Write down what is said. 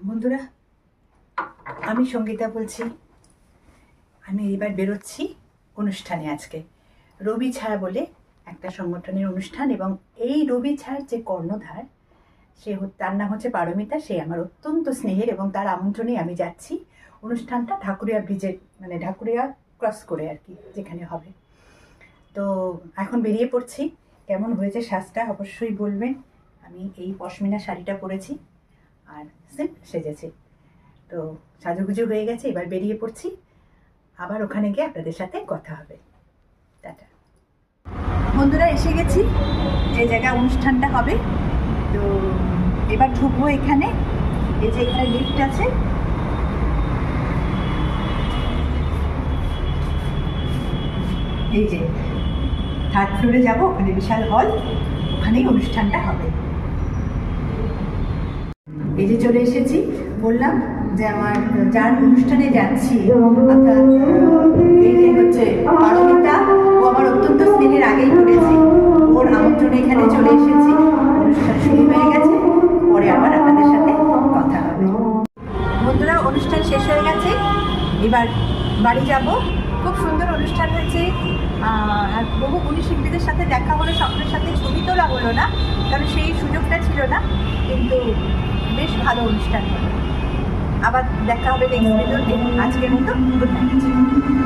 বন্ধুরা, আমি সঙ্গীতা বলছি। আমি এবার বেরোচ্ছি অনুষ্ঠানে। আজকে রবি ছায়া বলে একটা সংগঠনের অনুষ্ঠান, এবং এই রবি ছায়ার যে কর্ণধার, তার নাম হচ্ছে পারমিতা। সে আমার অত্যন্ত স্নেহের, এবং তার আমন্ত্রণে আমি যাচ্ছি। অনুষ্ঠানটা ঢাকুরিয়া ব্রিজের, মানে ঢাকুরিয়া ক্রস করে আর কি, যেখানে হবে। তো এখন বেরিয়ে পড়ছি। কেমন হয়েছে সাজটা অবশ্যই বলবেন। আমি এই পশমিনা শাড়িটা পরেছি আর সিম্পল সেজেছি। তো সাজুগুজু হয়ে গেছে, এবার বেরিয়ে পড়ছি। আবার ওখানে গিয়ে আপনাদের সাথে কথা হবে। টাটা বন্ধুরা, এসে গেছি যে জায়গায় অনুষ্ঠানটা হবে। তো এবার ঢুকবো এখানে। এই যে এখানে লিফট আছে, এই যে থার্ড ফ্লোরে যাবো। ওখানে বিশাল হল, ওখানেই অনুষ্ঠানটা হবে। এই যে চলে এসেছি, বললাম যে আমার যার অনুষ্ঠানে যাচ্ছি, অর্থাৎ এই যে হচ্ছে পারমিতা, ও আমার অত্যন্ত স্নেহের আগেই করেছি। ওর আমন্ত্রণে এখানে চলে এসেছি। অনুষ্ঠান শুরু হয়ে গেছে, পরে আবার আপনাদের সাথে কথা হবে। বন্ধুরা, অনুষ্ঠান শেষ হয়ে গেছে, এবার বাড়ি যাব। খুব সুন্দর অনুষ্ঠান হয়েছে। বহু গুণী শিল্পীদের সাথে দেখা হলো, সকলের সাথে ছবি তোলা হলো না, কারণ সেই সুযোগটা ছিল না, কিন্তু বেশ ভালো অনুষ্ঠান হলো। আবার দেখা হবে নেক্সট ভিডিওতে। আজকের মতো গুড নাইট।